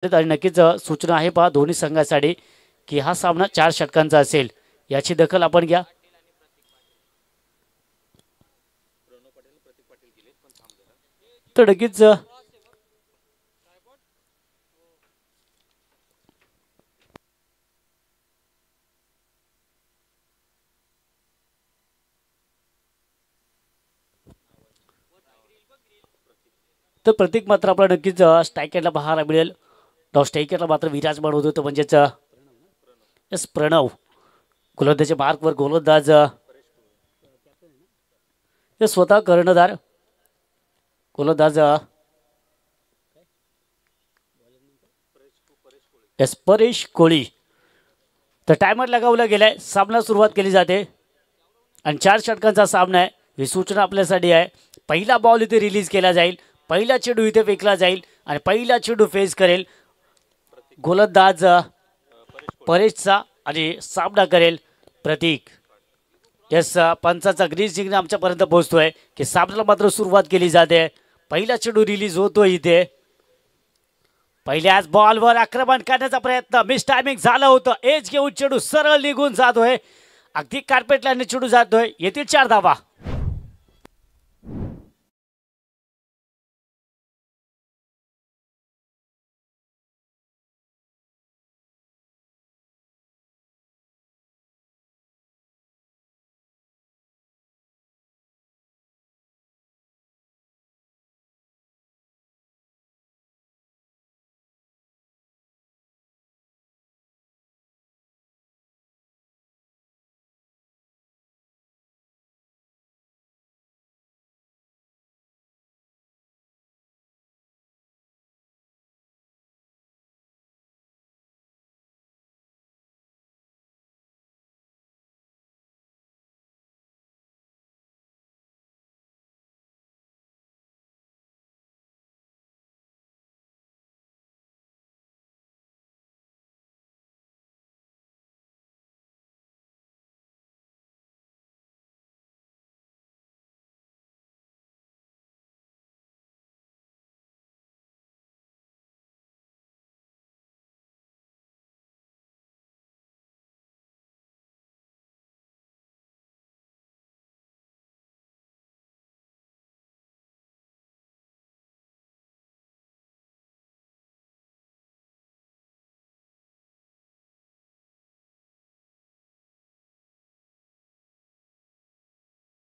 आणि नक्कीच सूचना आहे पहा दोन्ही संघासाठी की हा सामना 4 षटकांचा असेल, याची दखल आपण घ्या. तर नक्कीच तर प्रतीक मात्र आपला नक्कीच स्ट्रायकरला पाहायला मिळेल. डॉ स्ट्रायकरला मात्र विराजमान होत होतं म्हणजेच एस प्रणव. गोलंदाजाच्या मार्कवर गोलंदाज हे स्वतः कर्णधार गोलंदाज एस परेश कोळी. तर टायमर लगावला गेलाय, सामना सुरुवात केली जाते आणि 4 षटकांचा सामना आहे. ही सूचना आपल्यासाठी आहे. पहिला बॉल इथे रिलीज केला जाईल, पहिला चेंडू इथे फेकला जाईल आणि पहिला चेंडू फेस करेल गोलंदाज परेशचा आणि सामना करेल प्रतीक. यस पंचाचा ग्रीन सिग्नल आमच्यापर्यंत पोहोचतोय की सामन्याला मात्र सुरुवात केली जाते. पहिला चेंडू रिलीज होतोय इथे. पहिल्याच बॉलवर आक्रमण करण्याचा प्रयत्न मिस टायमिंग झालं होतं. एज घेऊन चेंडू सरळ निघून जातोय, अगदी कार्पेट लाईनने चेंडू जातोय. येतील 4 धावा.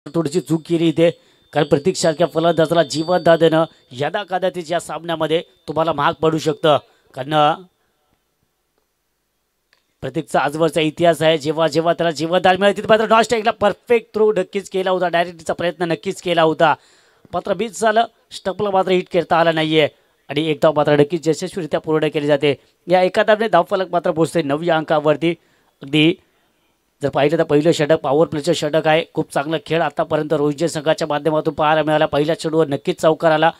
थोडीशी चूक केली इथे, कारण प्रतीकसारख्या फलंदाजाला जीवनदान देणं यदा कदाचित या सामन्यामध्ये तुम्हाला महाग पडू शकतं. कारण प्रतीकचा आजवरचा इतिहास आहे, जेव्हा जेव्हा त्याला जीवनदान मिळेल तिथे मात्र नॉन स्ट्राईकला परफेक्ट थ्रो नक्कीच केला होता, डायरेक्टचा प्रयत्न नक्कीच केला होता, मात्र मिस झालं. स्टंपला मात्र हिट करता आला नाहीये आणि एक धाव मात्र नक्कीच यशस्वीरित्या पूर्ण केली जाते. या एका धावने धावफलक मात्र पोहोचते 9व्या अंकावरती. अगदी जर पाहिलं तर पहिलं षटक पॉवर प्लेचं षटक आहे. खूप चांगला खेळ आतापर्यंत रोहित संघाच्या माध्यमातून पाहायला मिळाला. पहिल्या चेंडूवर नक्कीच चौकार आला.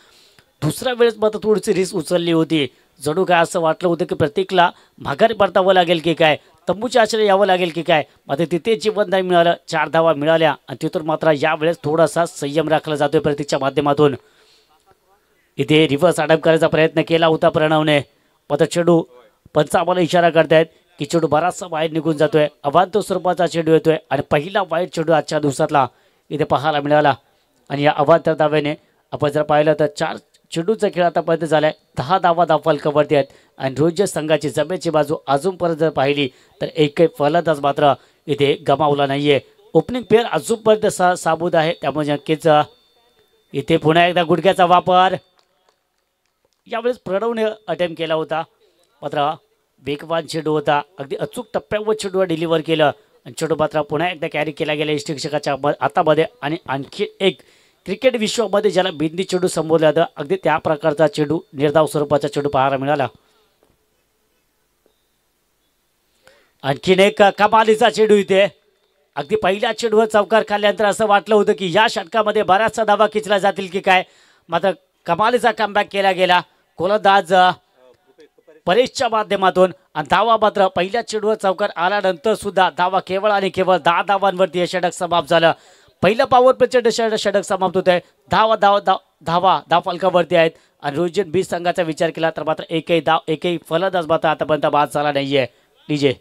दुसऱ्या वेळेस मात्र थोडीशी रिस्क उचलली होती. जणू काय असं वाटलं होतं की प्रतीकला माघारी परतावं लागेल की काय, तंबूच्या आश्रय यावं लागेल की काय, मात्र तिथे जीवनदान मिळालं. 4 धावा मिळाल्या आणि तिथून मात्र यावेळेस थोडासा संयम राखला जातोय प्रतीकच्या माध्यमातून. इथे रिव्हर्स अटॅक करायचा प्रयत्न केला होता प्रणवने, मात्र चेंडू पंच आम्हाला इशारा करतायत की चेंडू बराचसा बाहेर निघून जातोय. अवांतर स्वरूपाचा चेंडू येतोय आणि पहिला वाईट चेंडू आजच्या दिवसातला इथे पाहायला मिळाला. आणि या अवांतर दाव्याने आपण जर पाहिलं तर 4 चेंडूचा खेळ आतापर्यंत झालाय. 10 धावा धावफलकावरती आहेत आणि रोहित संघाची जमेची बाजू अजूनपर्यंत जर पाहिली तर एकही फलंदाज मात्र इथे गमावला नाहीये. ओपनिंग पेअर अजूनपर्यंत साबूत आहे, त्यामुळे नक्कीच इथे पुन्हा एकदा गुडघ्याचा वापर यावेळेस प्रणवने अटेम्प्ट केला होता, मात्र वेगवान चेंडू होता. अगदी अचूक टप्प्यावर चेंडूवर डिलिव्हर केलं आणि चेंडू मात्र पुन्हा एकदा कॅरी केला गेला यष्टिक्षकाच्या हातामध्ये. आणि आणखी एक क्रिकेट विश्वामध्ये ज्याला बिंदी चेंडू संबोधलं जातं, अगदी त्या प्रकारचा चेंडू निर्धाव स्वरूपाचा चेंडू पाहायला मिळाला. आणखीन एक कमालीचा चेंडू इथे. अगदी पहिल्या चेंडूवर चौकार खाल्ल्यानंतर असं वाटलं होतं की या षटकामध्ये बऱ्याचशा धावा खिचल्या जातील की काय, मात्र कमालीचा कमबॅक केला गेला गोलंदाज परेशच्या माध्यमातून. आणि धावा मात्र पहिल्या चेंडूवर चौकार आल्यानंतर सुद्धा धावा केवळ आणि केवळ 10 धावांवरती हे षटक समाप्त झालं. पहिलं पॉवर प्लेचं षटक समाप्त होत आहे. धावा धाव धाव धावा धावफलकावरती आहेत आणि रोहित बी संघाचा विचार केला तर मात्र एकही फलंदाज मात्र आतापर्यंत बाद झाला नाहीये. डीजे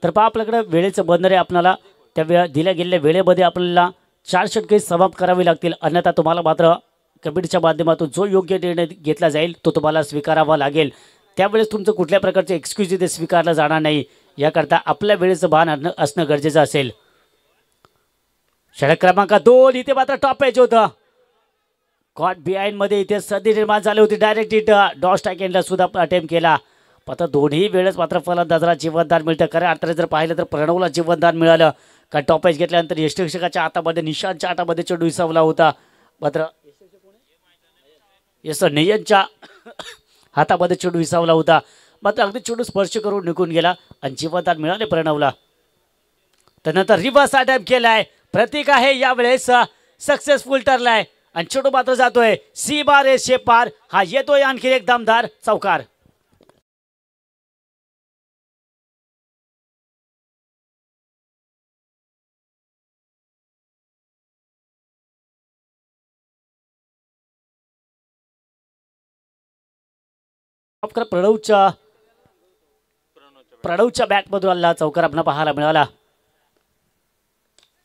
तर पहा आपल्याकडे वेळेचं बंधन आहे. आपल्याला त्या दिल्या गेलेल्या वेळेमध्ये आपल्याला 4 षटके समाप्त करावी लागतील. अन्यथा तुम्हाला मात्र कमिटीच्या माध्यमातून जो योग्य निर्णय घेतला जाईल तो तुम्हाला स्वीकारावा लागेल. त्यावेळेस तुमचं कुठल्या प्रकारचे एक्सक्यूज इथे स्वीकारलं जाणार नाही. याकरता आपल्या वेळेचं भान असणं गरजेचं असेल. षटक क्रमांक 2 इथे मात्र टॉप एज होतं. कॉट बिहाइंड मध्ये इथे संधी निर्माण झाली होती. डायरेक्ट हिट डॉस टाकेंडला सुद्धा अटेम्प्ट केला. आता दोन्ही वेळेस मात्र फलंदाजाला जीवनदान मिळतं. खऱ्या अर्थाने जर पाहिलं तर प्रणवला जीवनदान मिळालं. कारण टॉप एज घेतल्यानंतर यष्टिक्षकाच्या हातामध्ये निशांतच्या हातामध्ये चेंडू विसावला होता. मात्र नयनच्या हातामध्ये चेंडू विसावला होता. मात्र अगदी चेंडू स्पर्श करून निघून गेला आणि जीवनदान मिळाले प्रणवला. त्यानंतर रिव्हर्स अटॅम्प्ट केलाय. प्रतीक आहे यावेळेस सक्सेसफुल ठरलाय आणि चेंडू मात्र जातोय सी बार ए शेपार. हा येतोय आणखी एक दमदार चौकार. प्रणवच्या बॅटमधून आला चौकार आपल्याला पाहायला मिळाला.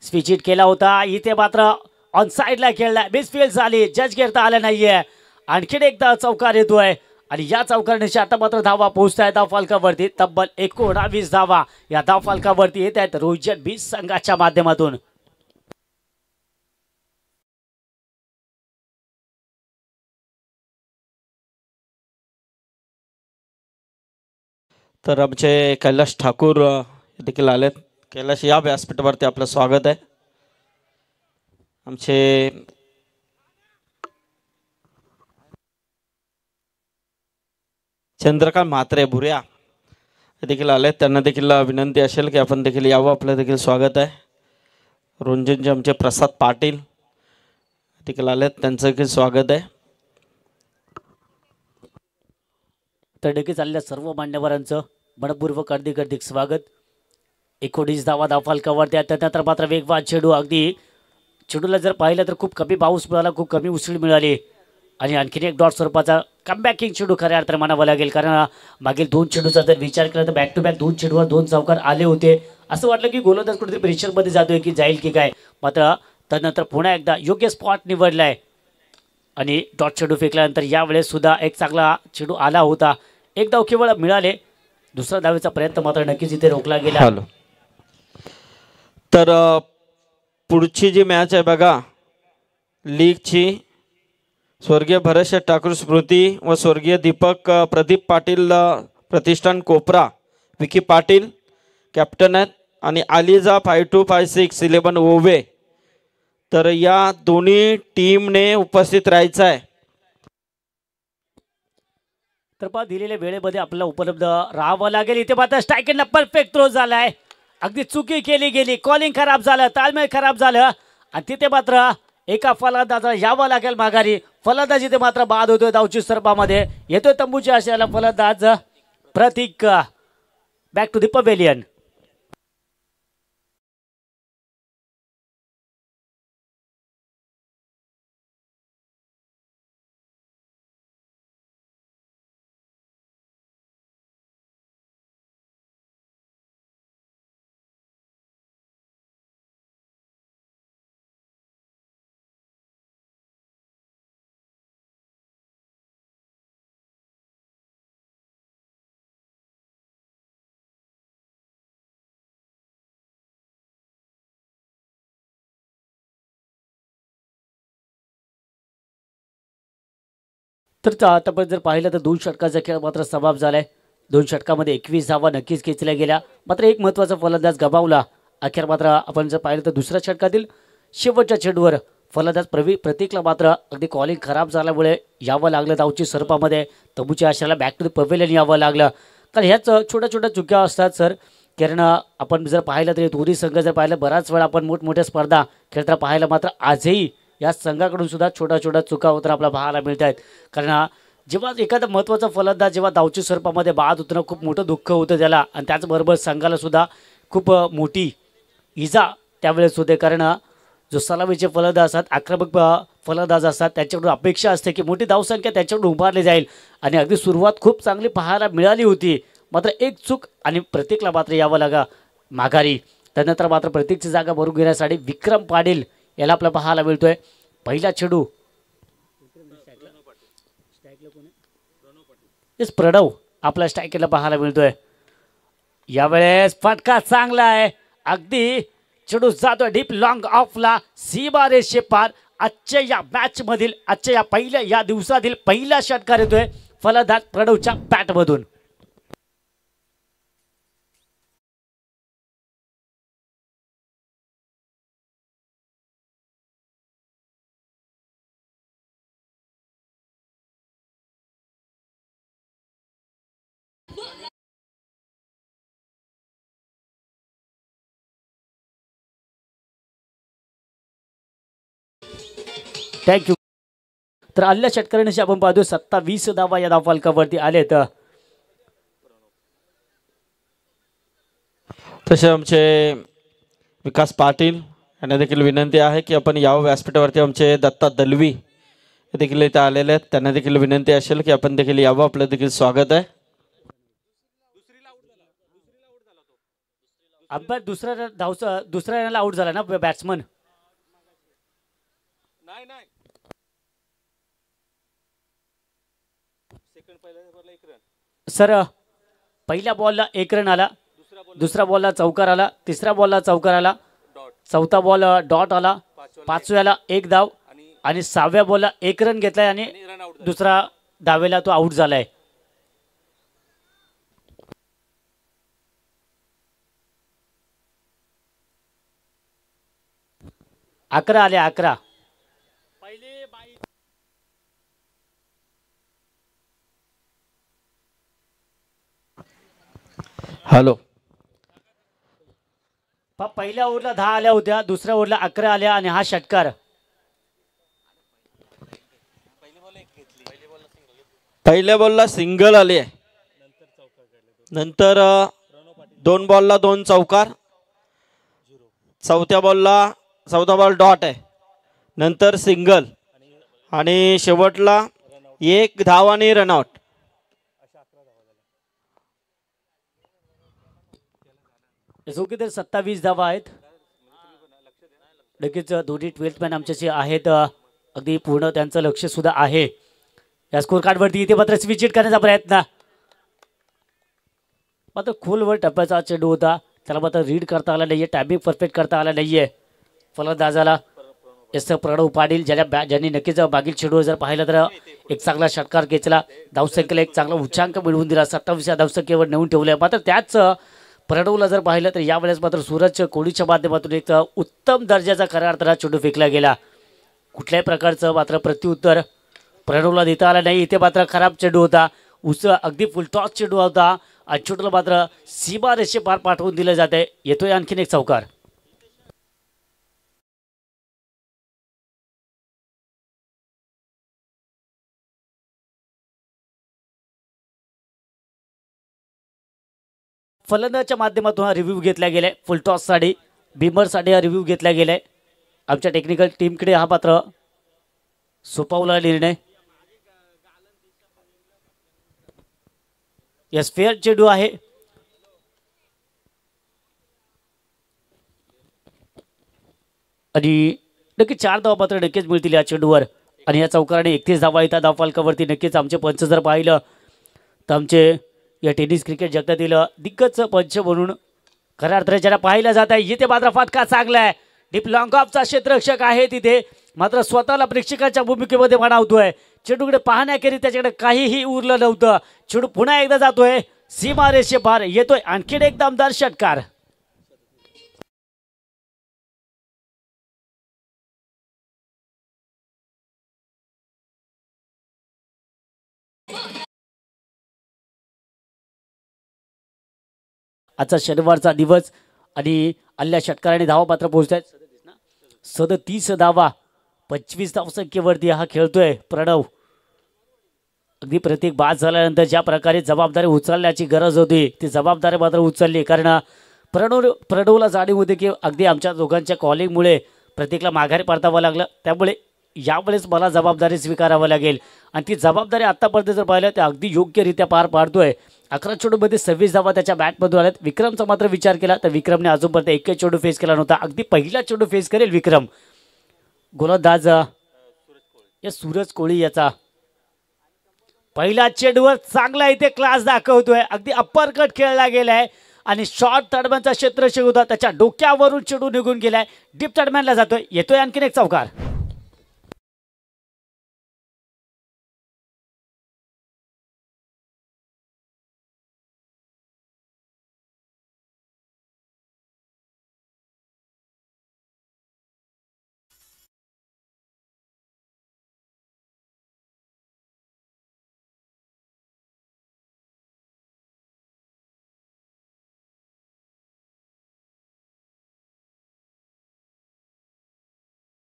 स्विच हिट केला होता. इथे मात्र ऑन साइडला खेळला. मिसफील्ड झाली. जज करता आला नाहीये. आणखीन एकदा चौकार येतोय आणि या चौकाराने आता मात्र धावा पोहोचताय धाव फलकावरती. तब्बल 19 धावा या धाव फलकावरती येत आहेत रोहित बी संघाच्या माध्यमातून. तर आमचे कैलाश ठाकूर देखील आलेत. कैलाश या व्यासपीठावरती आपलं स्वागत आहे. आमचे चंद्रकांत म्हात्रे भुऱ्या देखील आलेत. त्यांना देखील विनंती असेल की आपण देखील यावं. आपलं देखील स्वागत आहे. रुंजनचे आमचे प्रसाद पाटील देखील आलेत. त्यांचं देखील स्वागत आहे. तडकी चाललेल्या सर्व मान्यवरांचं मनपूर्वक हार्दिक स्वागत. 19 धावा धाव फलकावरती. त्यानंतर मात्र वेगवान चेंडू. अगदी चेंडूला जर पाहिलं तर खूप कमी पाऊस मिळाला. खूप कमी उसळी मिळाली आणि आणखीन एक डॉट स्वरूपाचा कमबॅकिंग चेंडू खऱ्या अर्थाने म्हणावं लागेल. कारण मागील 2 चेंडूचा जर विचार केला तर बॅक टू बॅक 2 चेंडूवर 2 चौकार आले होते. असं वाटलं की गोलंदाज कुठेतरी प्रेशरमध्ये जातोय की जाईल की काय. मात्र त्यानंतर पुन्हा एकदा योग्य स्पॉट निवडलाय आणि डॉट चेंडू फेकल्यानंतर यावेळेस सुद्धा एक चांगला चेंडू आला होता. एक धाव केवळ मिळाले. दुसरा धावेचा प्रयत्न मात्र नक्कीच इथे रोखला गेला. तर पुढची जी मॅच आहे बघा लीगची, स्वर्गीय भरतशेठ ठाकूर स्मृती व स्वर्गीय प्रदीप पाटील प्रतिष्ठान कोपरा विकी पाटील कॅप्टन आहेत आणि आलिजा 5256 11 ओवे. तर या दोन्ही टीमने उपस्थित राहायचं आहे. तर पहा दिलेल्या वेळेमध्ये आपल्याला उपलब्ध राहावं लागेल. इथे मात्र स्ट्रायकरला परफेक्ट थ्रो झालाय. अगदी चुकी केली गेली. कॉलिंग खराब झालं. ताळमेळ खराब झालं आणि तिथे मात्र एका फलंदाजाला यावं लागेल माघारी. फलंदाज इथे मात्र बाद होतोय धावची सर्पामध्ये. येतोय तंबूच्या आशयाला फलंदाज Pratik. Back to the pavilion. तर आतापर्यंत जर पाहिलं तर 2 षटकाचा खेळ मात्र समाप्त झालाय. 2 षटकामध्ये 21 धावा नक्कीच खेचल्या गेल्या. मात्र एक महत्त्वाचा फलंदाज गमावला. अखेर मात्र आपण जर पाहिलं तर दुसऱ्या षटकातील शेवटच्या चेंडूवर फलंदाज प्रतीकला मात्र अगदी कॉलिंग खराब झाल्यामुळे यावं लागलं धावची स्वरूपामध्ये. तंबूच्या आश्रयाला बॅक टू द पवेलियन यावं लागलं. कारण ह्याच छोट्या छोट्या चुक्या असतात सर. कारण आपण जर पाहिलं तरी दोन्ही संघ जर पाहिलं बराच वेळा आपण मोठमोठ्या स्पर्धा खेळताना पाहायला मात्र आजही या संघाकडून सुद्धा छोट्या छोट्या चुका होत आपल्याला पाहायला मिळत आहेत. कारण जेव्हा एखादा महत्त्वाचा फलंदाज जेव्हा धावची स्वरूपामध्ये बाद होतं खूप मोठं दुःख होतं त्याला. आणि त्याचबरोबर संघाला सुद्धा खूप मोठी इजा त्यावेळेस होते. कारण जो सलामीचे फलंदाज असतात, आक्रमक फलंदाज असतात, त्यांच्याकडून अपेक्षा असते की मोठी धावसंख्या त्यांच्याकडून उभारली जाईल. आणि अगदी सुरुवात खूप चांगली पाहायला मिळाली होती. मात्र एक चूक आणि प्रतीकला मात्र यावं लागा माघारी. त्यानंतर मात्र प्रतीकची जागा भरून घेण्यासाठी विक्रम पाटील याला आपल्याला पाहायला मिळतोय. पहिला चेंडू प्रणव आपल्या स्ट्रायकरला पाहायला मिळतोय. यावेळेस फटका चांगला आहे. अगदी चेंडू जातोय डीप लॉंग ऑफला सीमा रेषे पार. आजच्या या मॅच मधील आजच्या या दिवसातील पहिला षटकार येतोय फलंदाज प्रणवच्या बॅटमधून. थँक्यू. तर आलेल्या षटकारांशी आपण पाहतो 27 धावा या धावफलकावरती आलेत. तसे आमचे विकास पाटील यांना देखील विनंती आहे की आपण यावं व्यासपीठावरती. आमचे दत्ता दलवी देखील इथे आलेले आहेत, त्यांना देखील विनंती असेल की आपण देखील यावं. आपलं देखील स्वागत आहे. अंपायर दुसऱ्या रनला आउट झाला ना बॅट्समन. सर पहिल्या बॉलला 1 रन आला, दुसऱ्या बॉलला चौकार आला, तिसऱ्या बॉलला चौकार आला, चौथा बॉल डॉट आला, पाचव्याला 1 धाव आणि 6व्या बॉलला 1 रन घेतलाय आणि दुसरा धावेला तो आउट झालाय. अकरा आले 11. हॅलो. पहिल्या ओव्हरला 10 आल्या होत्या, दुसऱ्या ओव्हरला 11 आल्या आणि हा षटकार. पहिल्या बॉलला सिंगल आली आहे, नंतर 2 बॉलला 2 चौकार, चौथा बॉल डॉट आहे, नंतर सिंगल आणि शेवटला 1 धाव आणि रनआउट. तर 27 धावा आहेत. नक्कीच दोन्ही 12th मॅन आमच्याशी आहेत, अगदी पूर्ण त्यांचं लक्ष सुद्धा आहे या स्कोर कार्डवरती. इथे मात्र स्विच करण्याचा प्रयत्न, मात्र खोलवर टप्प्याचा चेंडू होता, त्याला मात्र रीड करता आला नाहीये, टायमिंग परफेक्ट करता आला नाहीये फलंदाजाला. प्रणव पाटील ज्यांनी नक्कीच मागील चेंडूवर जर पाहिलं तर एक चांगला षटकार घेतला, धावसंख्येला एक चांगला उच्चांक मिळवून दिला, 27 या धावसंख्येवर नेऊन ठेवलंय. मात्र त्याच प्रणवला जर पाहिलं तर यावेळेस मात्र सूरज कोहलीच्या माध्यमातून एक उत्तम दर्जाचा खऱ्या अर्थाला चेंडू फेकला गेला. कुठल्याही प्रकारचं मात्र प्रत्युत्तर प्रणवला देता आला नाही. इथे मात्र खराब चेंडू होता, अगदी फुलटॉस चेंडू होता आणि चेंडूला मात्र सीमा रेषे पार पाठवून दिलं जाते. येतोय आणखीन एक चौकार. फलंदाजाच्या माध्यमातून हा रिव्ह्यू घेतला गेलाय. फुलटॉससाठी बिमरसाठी हा रिव्ह्यू घेतला गेलाय. आमच्या टेक्निकल टीमकडे हा मात्र सोपवला निर्णय. यस, फेअर चेंडू आहे. आणि नक्की 4 धावा मात्र नक्कीच मिळतील या चेंडूवर आणि या चौकाराने 31 धावा येतात धावफलकावरती. नक्कीच आमचे पंच जर पाहिलं तर आमचे या टेनिस क्रिकेट जगतातील दिग्गज पंच म्हणून खऱ्या अर्थाने ज्याला पाहिलं जात आहे. इथे मात्र फटका चांगला आहे. डीप लॉंग ऑफचा क्षेत्ररक्षक आहे तिथे, मात्र स्वतःला प्रेक्षकाच्या भूमिकेमध्ये म्हणावतोय. चेंडूकडे पाहण्याखेरीज त्याच्याकडे काहीही उरलं नव्हतं. चेंडू पुन्हा एकदा जातोय सीमा रेषे पार. येतोय आणखीन एक दमदार षटकार. आजचा शनिवारचा दिवस आणि आल्या षटकाराने धावा पात्र पोहोचत आहेत. 37 धावा 25 धावसंख्येवरती हा खेळतोय प्रणव. अगदी प्रत्येक बाद झाल्यानंतर ज्या प्रकारे जबाबदारी उचलण्याची गरज होती ती जबाबदारी मात्र उचलली. कारण प्रणवला जाणीव होती की अगदी आमच्या दोघांच्या कॉलिंगमुळे प्रत्येकला माघारी परतावं लागलं, त्यामुळे यावेळेस मला जबाबदारी स्वीकारावं लागेल. आणि ती जबाबदारी आत्तापर्यंत जर पाहिलं तर अगदी योग्यरित्या पार पाडतोय. 11 चेंडूमध्ये 26 धावा त्याच्या बॅटमधून आल्यात. विक्रमचा मात्र विचार केला तर विक्रमने अजूनपर्यंत एकही चेंडू फेस केला नव्हता. अगदी पहिला चेंडू फेस करेल विक्रम. गोलंदाज या सूरज कोळी याचा पहिला चेंडूवर चांगला इथे क्लास दाखवतोय. अगदी अप्पर कट खेळला गेलाय आणि शॉर्ट तडमॅनचा क्षेत्रक्षक होता त्याच्या डोक्यावरून चेंडू निघून गेलाय. डीप तडमॅनला जातोय. येतोय आणखीन एक चौकार.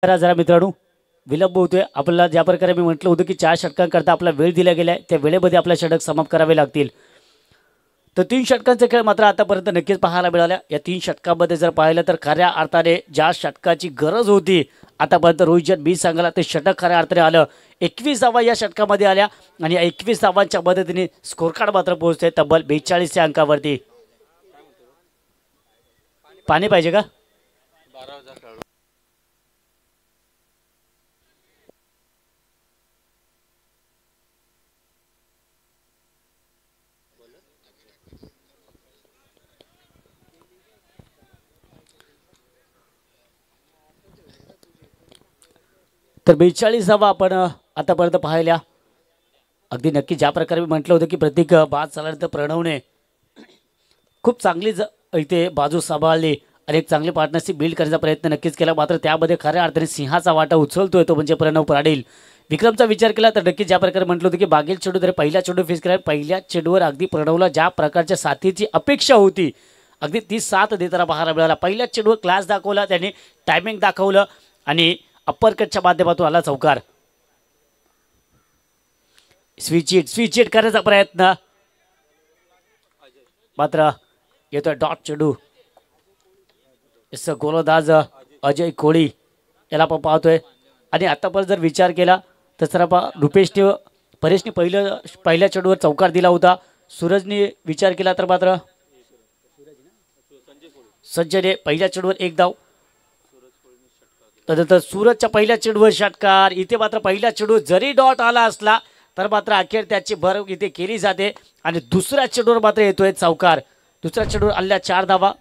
जरा मित्रांनो विलंब होतोय. आपल्याला ज्या प्रकारे मी म्हटलं होतं की 4 षटकांकरता आपला वेळ दिला गेलाय त्या वेळेमध्ये आपल्या षटक समाप्त करावे लागतील. तर 3 षटकांचे खेळ मात्र आतापर्यंत नक्कीच पाहायला मिळाल्या. या 3 षटकांमध्ये जर पाहिलं तर खऱ्या अर्थाने ज्या षटकाची गरज होती आतापर्यंत रोहित मी सांगायला ते षटक खऱ्या अर्थाने आलं. 21 धावा या षटकामध्ये आल्या आणि 21 धावांच्या मदतीने स्कोर कार्ड मात्र पोहोचते तब्बल 42 या अंकावरती. पाणी पाहिजे का? तर 42 धावा आपण आतापर्यंत पाहिल्या. अगदी नक्की ज्या प्रकारे मी म्हटलं होतं की प्रत्येक बाद झाल्यानंतर प्रणवने खूप चांगलीच इथे बाजू सांभाळली आणि एक चांगली पार्टनरशिप बिल्ड करण्याचा प्रयत्न नक्कीच केला. मात्र त्यामध्ये खऱ्या अर्थाने सिंहाचा वाटा उचलतोय तो म्हणजे प्रणव पाटील. विक्रमचा विचार केला तर नक्कीच ज्या प्रकारे म्हटलं होतं की बागेल चेंडू जर पहिला चेंडू फेस केला पहिल्या चेंडूवर अगदी प्रणवला ज्या प्रकारच्या साथीची अपेक्षा होती अगदी ती साथ देताना पाहायला मिळाला. पहिल्या चेंडूवर क्लास दाखवला त्याने, टायमिंग दाखवलं आणि अप्पर कटच्या माध्यमातून आला चौकार. स्विच हिट करण्याचा प्रयत्न मात्र येतोय डॉट चेंडू. गोलंदाज अजय कोळी याला आपण पाहतोय. आणि आतापर्यंत जर विचार केला तर सर रुपेशने परेशने पहिल्या चेंडूवर चौकार दिला होता. सूरजने विचार केला तर मात्र संजयने पहिल्या चेंडूवर 1 धाव. तर सूरजच्या पहिल्या चेंडूवर षटकार. इथे मात्र पहिल्या चेंडूवर जरी डॉट आला असला तर मात्र अखेर त्याची भर इथे केली जाते आणि दुसऱ्या चेंडूवर मात्र येतोय चौकार. दुसऱ्या चेंडूवर आल्या 4 धावा.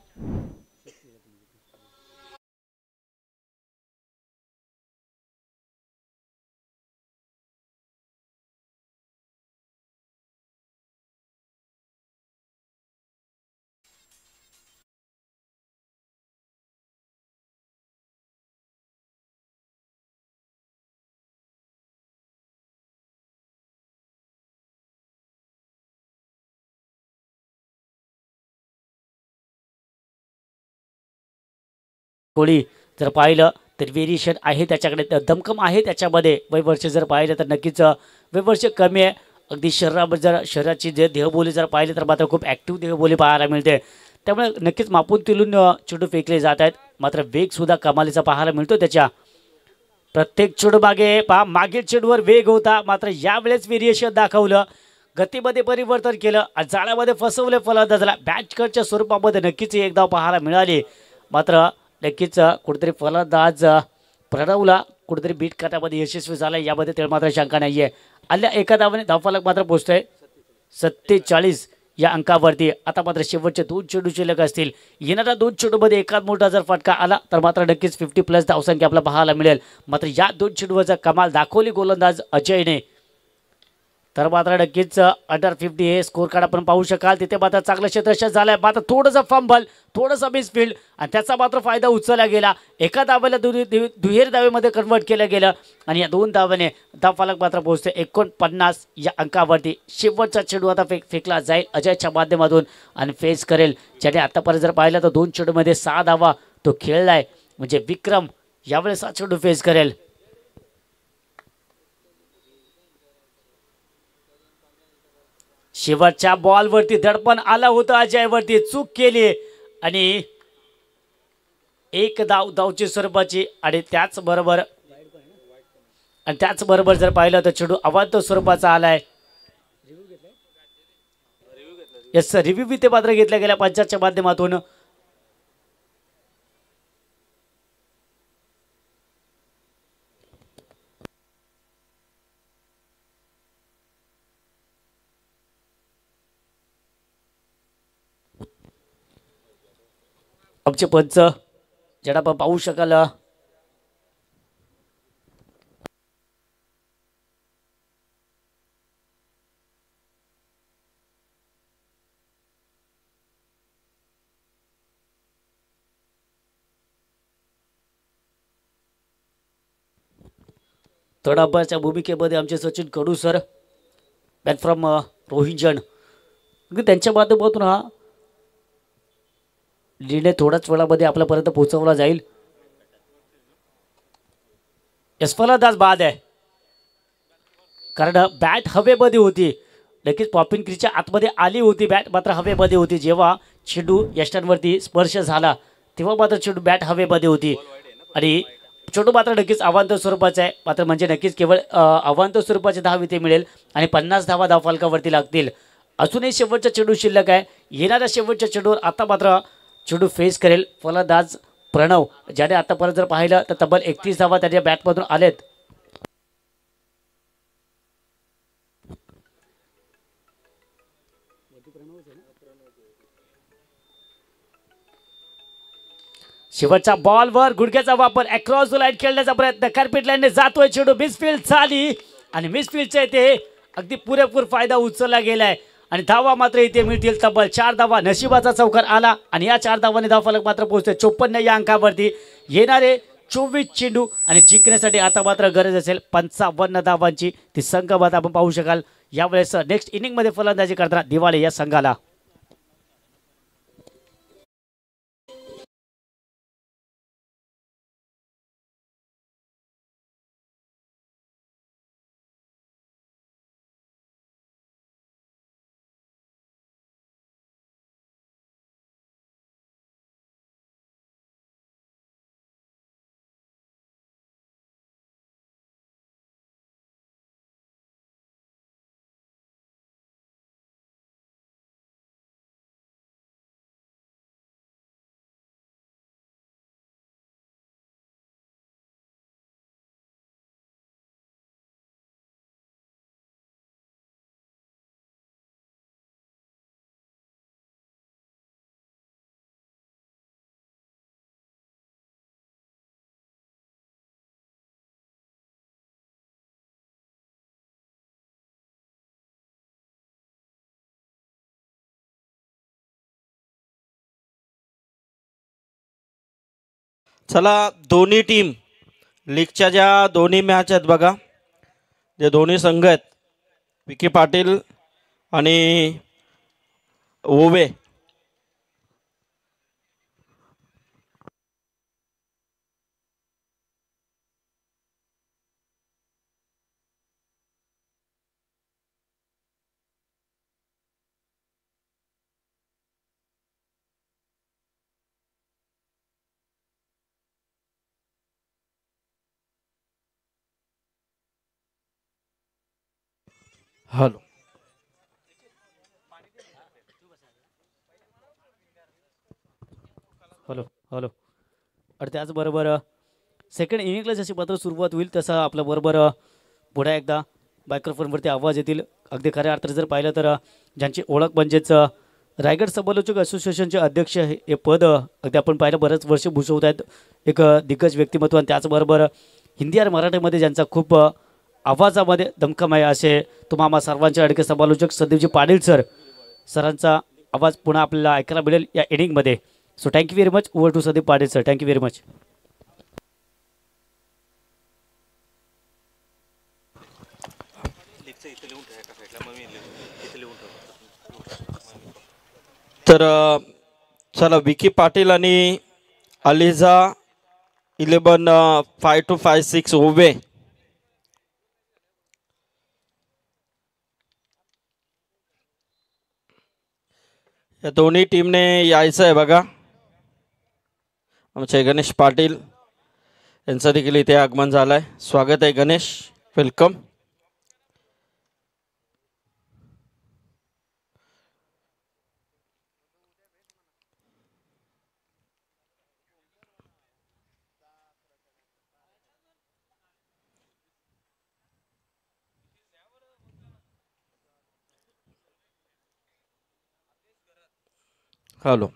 कोळी जर पाहिलं तर व्हेरिएशन आहे त्याच्याकडे, दमखम आहे त्याच्यामध्ये. वयवर्ष जर पाहिलं तर नक्कीच वयवर्ष कमी आहे. अगदी शरीराची जे देहबोली जर पाहिली तर मात्र खूप ॲक्टिव्ह देहबोली पाहायला मिळते. त्यामुळे नक्कीच मापून तिलून चेंडू फेकले जात आहेत. मात्र वेगसुद्धा कमालीचा पाहायला मिळतो त्याच्या. प्रत्येक चेंडू मागे मागील चेंडूवर वेग होता मात्र यावेळेस व्हेरिएशन दाखवलं, गतीमध्ये परिवर्तन केलं आणि जाळ्यामध्ये फसवले फलंदाजाला. बॅट कटच्या स्वरूपामध्ये नक्कीच 1 धाव पाहायला मिळाली. मात्र नक्कीच कुठेतरी फलंदाज प्रणवला कुठेतरी बीट करण्यामध्ये यशस्वी झाला यामध्ये तेवढ मात्र शंका नाही आहे. आल्या 1 धावाने धावफलक मात्र पोहोचतोय 47 या अंकावरती. आता मात्र शेवटचे 2 चेंडू शिल्लक असतील. येणाऱ्या 2 चेंडूमध्ये एकाच मोठा जर फटका आला तर मात्र नक्कीच 50+ धावसंख्या आपल्याला पाहायला मिळेल. मात्र या 2 चेंडूवर जर कमाल दाखवली गोलंदाज अजयने तर मात्र नक्कीच अंडर 50 हे स्कोर कार्ड आपण पाहू शकाल. तिथे मात्र चांगलं क्षेत्ररक्षण झालंय. मात्र थोडंसं फंबल, थोडंसं मिसफिल्ड आणि त्याचा मात्र फायदा उचलला गेला. एका धावेला दुहेरी धावेमध्ये कन्वर्ट केलं गेलं आणि या 2 धावाने धावफलक मात्र पोहोचते 49 या अंकावरती. शेवटचा चेंडू आता फेकला जाईल अजयच्या माध्यमातून आणि फेस करेल, ज्याने आतापर्यंत जर पाहिलं तर 2 चेंडूमध्ये 6 धावा तो खेळलाय. म्हणजे विक्रम यावेळेस हा चेंडू फेस करेल. शेवटच्या बॉलवरती दडपण आला होतं, अजयवरती चूक केली आणि एक धावची स्वरूपाची आणि त्याचबरोबर जर पाहिलं तर चेंडू अवांतर स्वरूपाचा आलाय. यस, रिव्ह्यू ते मात्र घेतल्या गेल्या पंचाच्या माध्यमातून. आमचे पंच ज्याला आपण पाहू शकाल तडाबाच्या भूमिकेमध्ये आमचे सचिन कडू सर, बॅक फ्रॉम रोहिंजन, त्यांच्या माध्यमातून हा निर्णय थोड्याच वेळामध्ये आपल्यापर्यंत पोहोचवला जाईल. फलंदाज बाद आहे कारण बॅट हवेमध्ये होती. नक्कीच पॉपिंग क्रीजच्या आतमध्ये आली होती, बॅट मात्र हवेमध्ये होती. जेव्हा चेंडू यष्टांवरती स्पर्श झाला तेव्हा मात्र चेंडू बॅट हवेमध्ये होती आणि चेंडू मात्र नक्कीच अवांतर स्वरूपाचा आहे. मात्र म्हणजे नक्कीच केवळ अवांतर स्वरूपाचे धाव इथे मिळेल आणि 50 धावा धावफलकावरती लागतील. अजूनही शेवटचा चेंडू शिल्लक आहे. येणाऱ्या शेवटच्या चेंडूवर आता मात्र चेंडू फेस करेल फलंदाज प्रणव, ज्याने आतापर्यंत जर पाहिलं तर तब्बल 31 धावा त्याच्या बॅटमधून आलेत. शेवटच्या बॉलवर गुडघ्याचा वापर अक्रॉस द लाईन खेळण्याचा प्रयत्न, कार्पेट लाईनने जातोय चेंडू, मिसफील्ड झाली आणि मिसफील्डचा इथे अगदी पुरेपूर फायदा उचलला गेलाय आणि धावा मात्र इथे मिळतील तब्बल 4 धावा. नशिबाचा चौकार आला आणि या 4 धावांनी धावफलक मात्र पोहोचते 54 या अंकावरती. येणारे 24 चेंडू आणि जिंकण्यासाठी आता मात्र गरज असेल 55 धावांची. ती संघ मात्र आपण पाहू शकाल यावेळेस नेक्स्ट इनिंगमध्ये फलंदाजी करताना दिवाळे या संघाला. चला, दोन्ही टीम लीगच्या ज्या दोन्ही मॅच आहेत बघा, जे दोन्ही संघ आहेत विकी पाटील आणि ओवे, हॅलो हॅलो हॅलो आणि त्याचबरोबर सेकंड इनिंगला जशी मात्र सुरुवात होईल तसं आपल्याबरोबर पुढे एकदा मायक्रोफोनवरती आवाज येतील. अगदी खऱ्या अर्थाने जर पाहिलं तर ज्यांची ओळख म्हणजेच रायगड समालोचक असोसिएशनचे अध्यक्ष हे पद अगदी आपण पाहिलं बरेच वर्ष भूषवत आहेत, एक दिग्गज व्यक्तिमत्व आणि त्याचबरोबर हिंदी आणि मराठीमध्ये ज्यांचा खूप आवाजामध्ये दमखम असे तुम्हाला सर्वांचे अडके समालोचक संदीपजी पाटील सरांचा आवाज पुन्हा आपल्याला ऐकायला मिळेल या इनिंगमध्ये. So thank you very much. Over to Sandeep Patil sir. Thank you very much. तर चला विकी पाटील आणि अलिझा 11-5-2-5-6 उभे. या दोन्ही टीमने यायचं आहे बघा. आमचे गणेश पाटील यांचं देखील इथे आगमन झालंय. स्वागत आहे गणेश. वेलकम. हॅलो.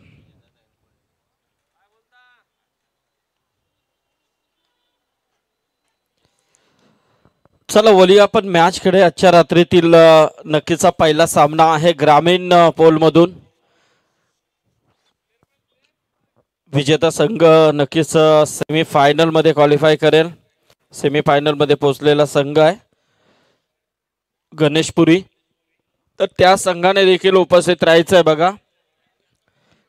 चला वळूया आपण मॅच कडे. आजच्या रात्रीतील नक्कीचा पहिला सामना आहे ग्रामीण पोल मधून. विजेता संघ नक्कीच सेमी फायनल मध्ये क्वालिफाय करेल. सेमी फायनल मध्ये पोहोचलेला संघ आहे गणेशपुरी. तर त्या संघाने देखील उपस्थित राहायचं आहे बघा,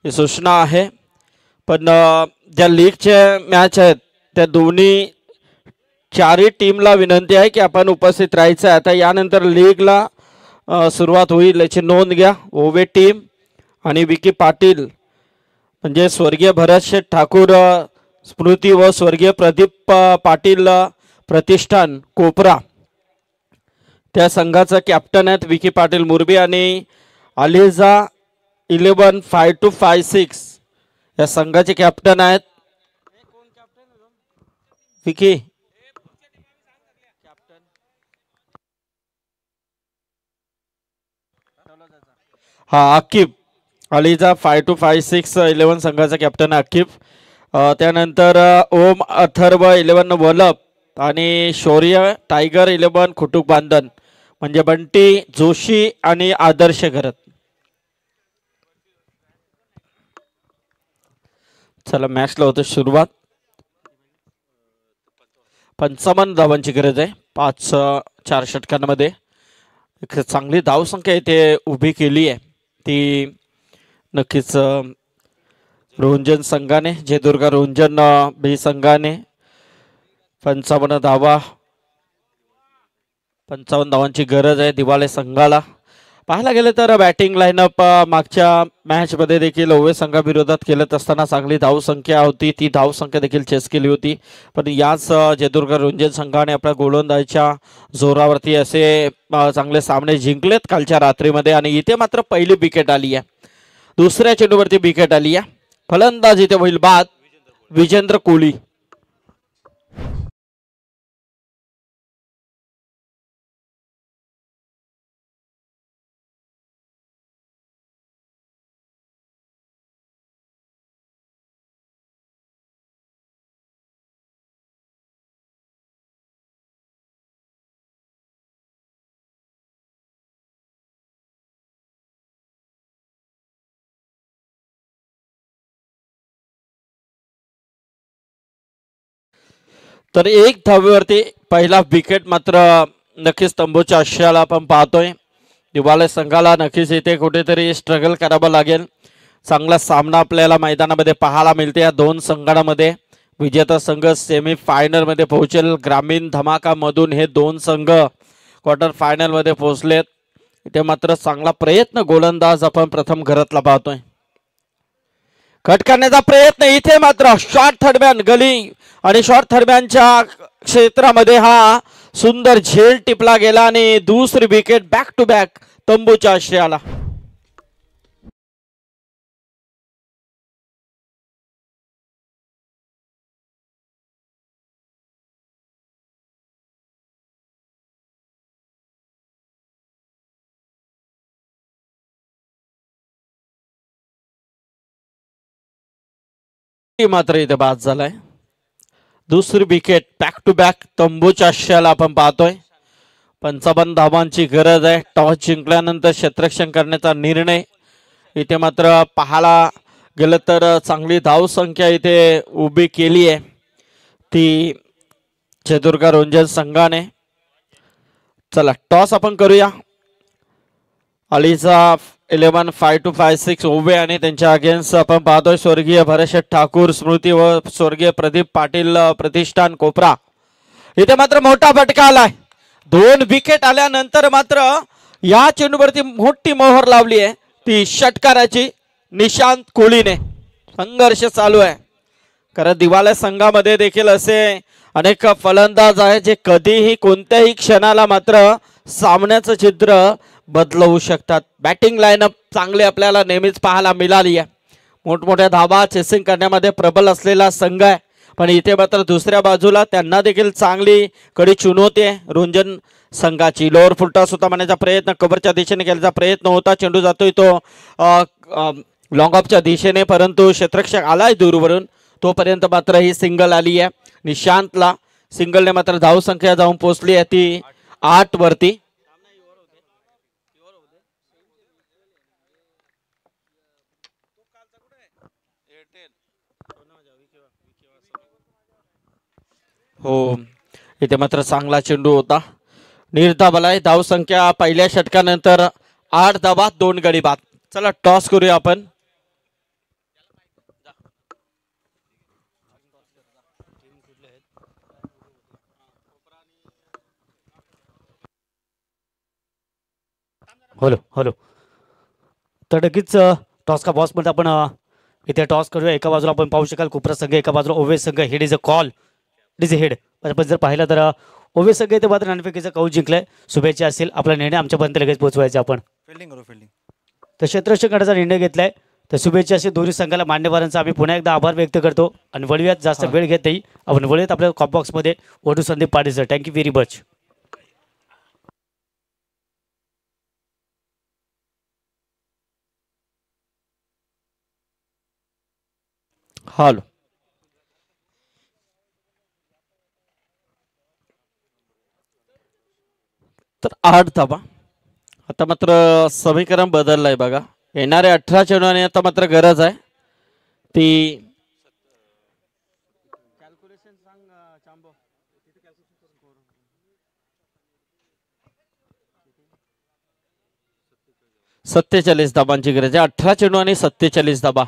ही सूचना आहे. पण ज्या लीगचे मॅच आहेत त्या दोन्ही चारही टीमला विनंती आहे की आपण उपस्थित राहायचं आहे. आता यानंतर लीगला सुरुवात होईल याची नोंद घ्या. ओवे टीम आणि विकी पाटील म्हणजे स्वर्गीय भरतशेठ ठाकूर स्मृती व स्वर्गीय प्रदीप पाटील प्रतिष्ठान कोपरा त्या संघाचा कॅप्टन आहेत विकी पाटील मुरबी. आणि अलिझा 11-5-2-5-6 या संघाचे कॅप्टन आहेत विकी. हा अकीब. अलिझा 5-2-5-6 11 संघाचा कॅप्टन अकीब. त्यानंतर ओम अथर्व 11 वलप आणि शौर्य टायगर 11 खुटुक बांधन म्हणजे बंटी जोशी आणि आदर्श घरत. चला मॅचला होतं सुरुवात. 55 धावांची गरज आहे 5-4 षटकांमध्ये. एक चांगली धावसंख्या इथे उभी केली आहे ती नक्कीच रोंजन संघाने, जयदुर्गा रोंजन बी संघाने. 55 धावा, 55 धावांची गरज आहे दिवाळे संघाला. पाहायला गेलं तर बॅटिंग लाईनअप मागच्या मॅचमध्ये देखील ओवे संघाविरोधात खेळत असताना चांगली धावसंख्या होती, ती धावसंख्या देखील चेस केली होती. पण याच जयदुर्गा रोंजन संघाने आपल्या गोलंदाजीच्या जोरावरती असे चांगले सामने जिंकलेत कालच्या रात्रीमध्ये. आणि इथे मात्र पहिली विकेट आली आहे, दुसऱ्या चेंडूवरती विकेट आली आहे. फलंदाज इथे होईल बाद विजेंद्र कोहली. तर एक धावेवरती पहिला विकेट मात्र नक्कीच तंबूच्या आशयाला आपण पाहतोय. दिवाळे संघाला नक्कीच इथे कुठेतरी स्ट्रगल करावं लागेल. चांगला सामना आपल्याला मैदानामध्ये पाहायला मिळते या दोन संघांमध्ये. विजेता संघ सेमी फायनल मध्ये पोहोचेल. ग्रामीण धमाका मधून हे दोन संघ क्वार्टर फायनल मध्ये पोहोचलेत. इथे मात्र चांगला प्रयत्न गोलंदाज आपण प्रथम घरातला पाहतोय. कट करण्याचा प्रयत्न इथे मात्र शॉर्ट थर्डमॅन गली आणि शॉर्ट थर्डमॅनच्या क्षेत्रामध्ये हा सुंदर झेल टिपला गेला आणि दुसरी विकेट बॅक टू बॅक तंबूच्या आश्रयाला. मात्र इथे बाद झालाय. दुसरी विकेट बॅक टू बॅक तंबूच्या आश्रयाला आपण पाहतोय. 55 धावांची गरज आहे. टॉस जिंकल्यानंतर क्षेत्ररक्षण करण्याचा निर्णय. इथे मात्र पाहायला गेलं तर चांगली धावसंख्या इथे उभी केली आहे ती जयदुर्गा रोंजन संघाने. चला टॉस आपण करूया. अलीचा 11 5-5-6 उभे आणि त्यांच्या अगेन्स्ट आपण पाहतोय स्वर्गीय भरतशेठ ठाकूर स्मृती व स्वर्गीय प्रदीप पाटील प्रतिष्ठान कोपरा. इथे मात्र मोठा फटका आलाय. 2 विकेट आल्यानंतर मात्र या चेंडूवरती मोठी मोहर लावली आहे ती षटकाराची निशांत कोळीने. संघर्ष चालू आहे कारण दिवाळी संघामध्ये देखील असे अनेक फलंदाज आहेत जे कधीही कोणत्याही क्षणाला मात्र सामन्याचं चित्र बदलवू शकतात. बॅटिंग लाईनअप चांगली आपल्याला नेहमीच पाहायला मिळाली आहे. मोठमोठ्या धावा चेसिंग करण्यामध्ये प्रबल असलेला संघ आहे. पण इथे मात्र दुसऱ्या बाजूला त्यांना देखील चांगली कडी चुनवती आहे रोंजन संघाची. लोअर फुलटॉस होता मारण्याचा प्रयत्न कव्हरच्या दिशेने केल्याचा प्रयत्न होता. चेंडू जातोय तो लॉंग ऑफच्या दिशेने परंतु क्षेत्ररक्षक आलाय दूरवरून. तोपर्यंत मात्र ही सिंगल आली आहे निशांतला. सिंगलने मात्र धावसंख्या जाऊन पोहोचली आहे ती 8 वरती. हो इथे मात्र चांगला चेंडू होता. निर्धाव आहे. धावसंख्या पहिल्या षटकानंतर 8 धावा 2 गडी बाद. चला टॉस करूया आपण. Hello hello. तर नक्कीच टॉस का बॉस मध्ये आपण इथे टॉस करूया. एका बाजूला आपण पाहू शकाल कोपरा संघ, एका बाजूला ओवे संघ. Head is a call, it is a head. आपण जर पाहिलं तर ओवे संघ इथे मात्र नाणेफेकीचा कौल जिंकलाय. शुभेच्छा असेल. आपला निर्णय आमच्यापर्यंत लगेच पोहोचवायचा आपण. फिल्डिंग करू फिल्डिंग. तर क्षेत्ररक्षण करण्याचा निर्णय घेतलाय. तर शुभेच्छा असेल दोन्ही संघाला. मान्यवरांचा आम्ही पुन्हा एकदा आभार व्यक्त करतो आणि वळूयात जास्त वेळ घेत नाही. आपण वळूयात आपल्या कॉप बॉक्समध्ये. Over to Sandeep Patil sir, thank you very much. Hello. तर 8 धावा. आता मात्र समीकरण बदललंय बघा. येणारे 18 चेंडूने आता मात्र गरज आहे ती 47 धाबांची गरज आहे. 18 चेंडू आणि 47 धाबा.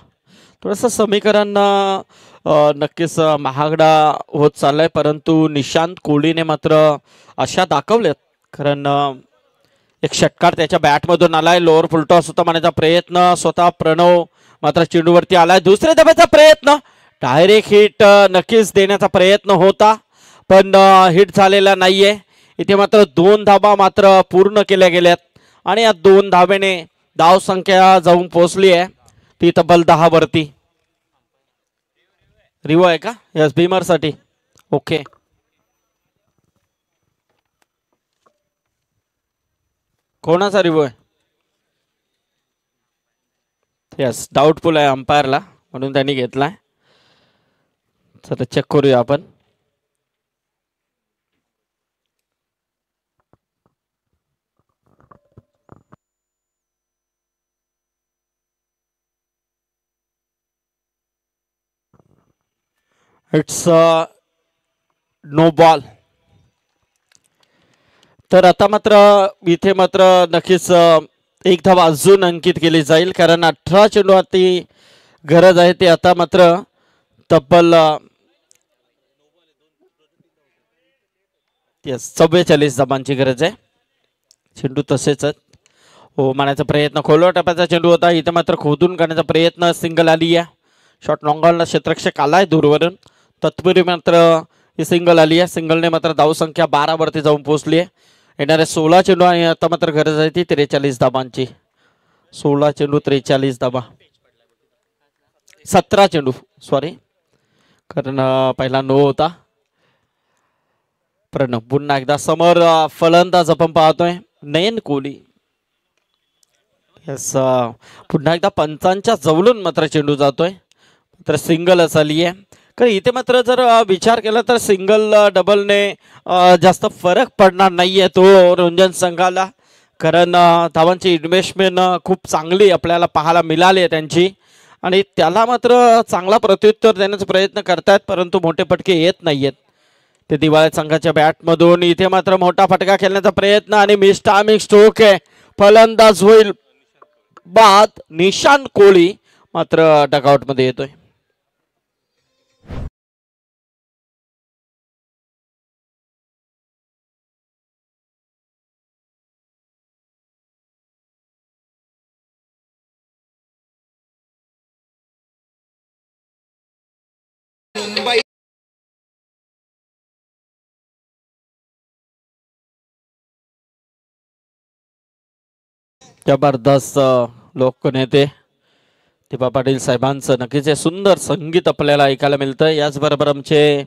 थोडंसं समीकरण नक्कीच महागडा होत चाललंय परंतु निशांत कोहलीने मात्र आशा दाखवल्यात. कारण एक षटकार त्याच्या बॅटमधून आलाय. लोअर फुलटॉस होता मारण्याचा प्रयत्न. स्वतः प्रणव मात्र चेंडूवरती आलाय. दुसऱ्या धाब्याचा प्रयत्न. डायरेक्ट हिट नक्कीच देण्याचा प्रयत्न होता पण हिट झालेला नाहीये. इथे मात्र 2 धाबा मात्र पूर्ण केल्या गेल्यात आणि या 2 धाब्याने धावसंख्या जाऊन पोहोचली आहे ती तब्बल 10 वरती. रिवो आहे का? यस भीमर साठी. ओके. कोणाचा रिव्ह्यू आहे? यस डाऊटफुल आहे अंपायरला म्हणून त्यांनी घेतलाय. चला चेक करूया आपण. It's no ball. तर आता मात्र इथे मात्र नक्कीच एक धाव अजून अंकित केली जाईल कारण 18 चेंडूवरती गरज आहे. ते आता मात्र तब्बल 44 धाबांची गरज आहे. चेंडू तसेच हो मारण्याचा प्रयत्न. खोलवा टप्प्याचा चेंडू होता. इथे मात्र खोदून करण्याचा प्रयत्न. सिंगल आली आहे. शॉट लॉंगॉनला क्षेत्ररक्षक आलाय दूरवरून. तत्पूर्वी मात्र ही सिंगल आली आहे. सिंगलने मात्र धावसंख्या 12 वरती जाऊन पोहोचली आहे. येणारे 16 चेंडू आणि आता मात्र गरज आहे ती 43 धाबांची. 16 चेंडू 43 धाबा. 17 चेंडू सॉरी कारण पहिला नो होता. प्रणव पुन्हा एकदा समोर फलंदाज आपण पाहतोय नयन कोहली. यस पुन्हा एकदा पंचांच्या जवळून मात्र चेंडू जातोय. मात्र सिंगलच आली आहे कारण इथे मात्र जर विचार केला तर सिंगल डबलने जास्त फरक पडणार नाहीये तो रंजन संघाला, कारण धावांची इन्व्हेस्टमेंट खूप चांगली आपल्याला पाहायला मिळाली आहे त्यांची, आणि त्याला मात्र चांगला प्रत्युत्तर देण्याचा प्रयत्न करतायत, परंतु मोठे फटके येत नाहीयेत ते दिवाळे संघाच्या बॅटमधून. इथे मात्र मोठा फटका खेळण्याचा प्रयत्न आणि मिस टायमिंग स्ट्रोक आहे, फलंदाज होईल बाद. निशांत कोहली मात्र डगआउट मध्ये येतोय. जबरदस्त लोकनेते दिपा पाटील साहेबांचं नक्कीच सुंदर संगीत आपल्याला ऐकायला मिळतं. याचबरोबर आमचे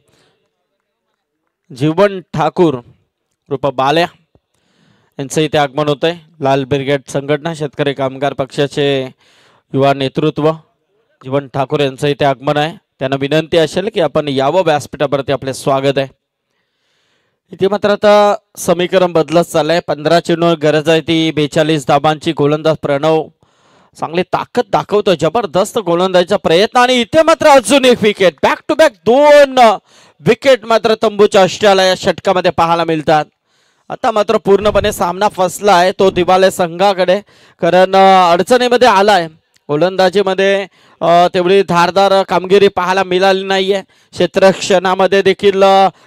जीवन ठाकूर रूपा बाल्या यांचं इथे आगमन होत आहे. लाल ब्रिगेड संघटना शेतकरी कामगार पक्षाचे युवा नेतृत्व जीवन ठाकूर यांचं इथे आगमन आहे. त्यांना विनंती असेल की आपण यावं व्यासपीठावरती, आपले स्वागत आहे. इथे मात्र आता समीकरण बदलत चाललंय. 15 चेंडूवर गरज आहे ती 42 धाबांची. गोलंदाज प्रणव चांगली ताकद दाखवतो, जबरदस्त गोलंदाजीचा प्रयत्न, आणि इथे मात्र अजून एक wicket. Back to back 2 wicket मात्र तंबूच्या अष्टयाला या षटकामध्ये पाहायला मिळतात. आता मात्र पूर्णपणे सामना फसला आहे तो दिवाळे संघाकडे, कारण अडचणीमध्ये आलाय. गोलंदाजीमध्ये तेवढी धारदार कामगिरी पाहायला मिळाली नाहीये. क्षेत्ररक्षणामध्ये देखील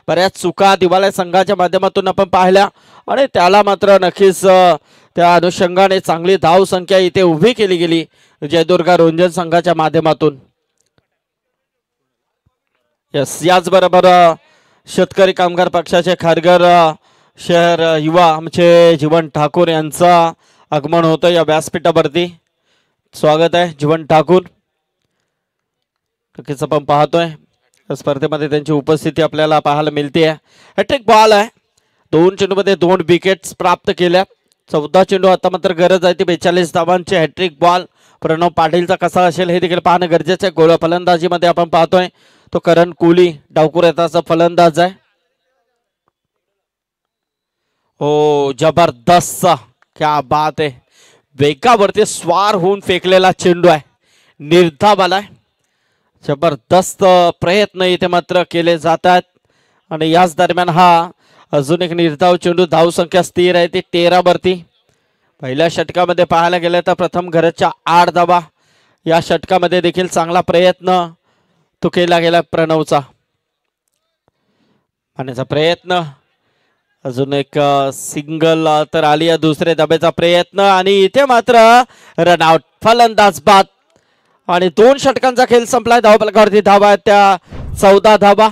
बऱ्याच चुका दिवाळे संघाच्या माध्यमातून आपण पाहिल्या, आणि त्याला मात्र नक्कीच त्या अनुषंगाने चांगली धाव संख्या इथे उभी केली गेली जयदुर्गा रोंजन संघाच्या माध्यमातून. याचबरोबर शेतकरी कामगार पक्षाचे खारघर शहर युवा आमचे जीवन ठाकूर यांचा आगमन होतं या व्यासपीठावरती. स्वागत आहे जीवन ठाकूर. नक्कीच आपण पाहतोय स्पर्धेमध्ये त्यांची उपस्थिती आपल्याला पाहायला मिळते. हॅट्रिक बॉल आहे, 2 चेंडूमध्ये 2 विकेट्स प्राप्त केल्या. 14 चेंडू. आता मात्र गरज आहे ती 42 धावांची. हॅट्रिक बॉल प्रणव पाटीलचा कसा असेल हे देखील पाहणं गरजेचं आहे. गोल फलंदाजीमध्ये आपण पाहतोय तो करण कोहली डावखुर येताचा फलंदाज आहे. हो, जबरदस्त, क्या बात आहे. वेगावरती स्वार होऊन फेकलेला चेंडू आहे, निर्धाव आलाय. जबरदस्त प्रयत्न इथे मात्र केले जातात, आणि याच दरम्यान हा अजून एक निर्धाव चेंडू. धाव संख्या स्थिर आहे ती 13 वरती. पहिल्या षटकामध्ये पाहायला गेलं तर प्रथम घरच्या 8 धावा. या षटकामध्ये देखील चांगला प्रयत्न तो केला गेला प्रणवचा. पाण्याचा प्रयत्न, अजून एक सिंगल तर आली आहे. दुसरे धाब्याचा प्रयत्न, आणि इथे मात्र रनआउट, फलंदाज बाद, आणि 2 षटकांचा खेळ संपलाय. धावफलकावरती धावा आहेत त्या 14 धावा.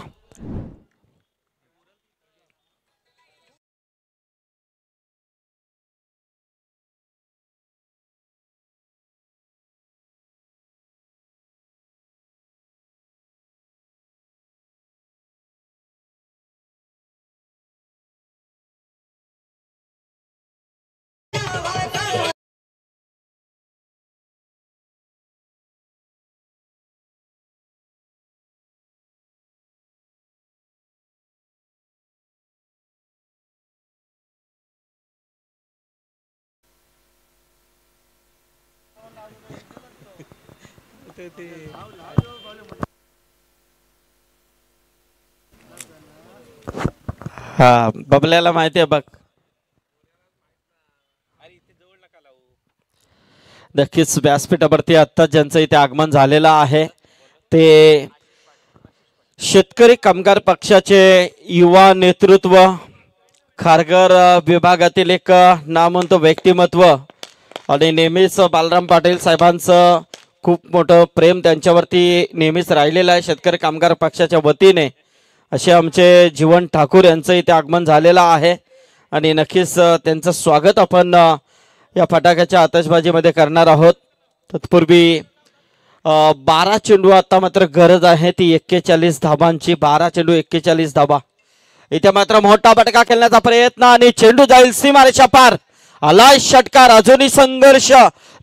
हा, बबल्याला माहिती आहे बघ. नक्कीच व्यासपीठावरती आता ज्यांचं इथे आगमन झालेलं आहे ते शेतकरी कामगार पक्षाचे युवा नेतृत्व, खारघर विभागातील एक नामवंत व्यक्तिमत्व, आणि नेहमीच बालराम पाटील साहेबांचं खूप मोठं प्रेम त्यांच्यावरती नेहमीच राहिलेलं आहे शेतकरी कामगार पक्षाच्या वतीने. असे आमचे जीवन ठाकूर यांचं इथे आगमन झालेलं आहे, आणि नक्कीच त्यांचं स्वागत आपण या फटाक्याच्या आतषबाजीमध्ये करणार आहोत. तत्पूर्वी 12 चेंडू आता मात्र गरज आहे ती 41 धाबांची. 12 चेंडू 41 धाबा. इथे मात्र मोठा फटका खेळण्याचा प्रयत्न, आणि चेंडू जाईल सीमारेषा पार. आलाय षटकार. अजूनही संघर्ष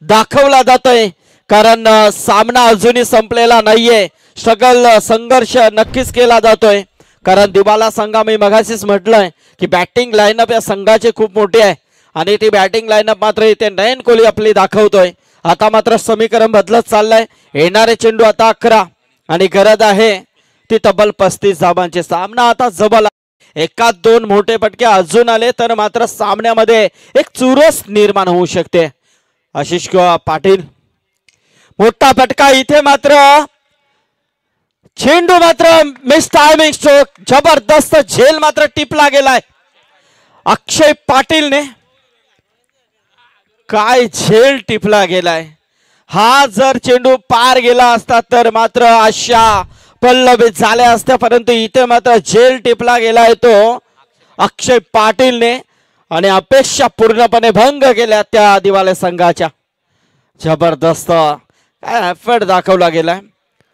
दाखवला जातोय कारण सामना अजूनही संपलेला नाहीये. स्ट्रगल संघर्ष नक्कीच केला जातोय. कारण दिवाला संघा मी मगाशीच म्हटलंय की बॅटिंग लाईनअप या संघाची खूप मोठी आहे आणि ती बॅटिंग लाईनअप मात्र इथे नयन कोहली आपली दाखवतोय. आता मात्र समीकरण बदलत चाललंय. येणारे चेंडू आता 11 आणि गरज आहे ती तब्बल 35 धावांची. सामना आता जबल. एकात दोन मोठे फटके अजून आले तर मात्र सामन्यामध्ये एक चुरस निर्माण होऊ शकते. आशिष पाटील मोठा फटका. इथे मात्र चेंडू मात्र मिस टायमिंग स्ट्रोक. जबरदस्त झेल मात्र टिपला गेलाय अक्षय पाटीलने. काय झेल टिपला गेलाय. हा जर चेंडू पार गेला असता तर मात्र आशा पल्लवित झाल्या असत्या. परंतु इथे मात्र झेल टिपला गेलाय तो अक्षय पाटीलने आणि अपेक्षा पूर्णपणे भंग केल्या त्या दिवाले संघाच्या. जबरदस्त काय एफर्ट दाखवला गेलाय.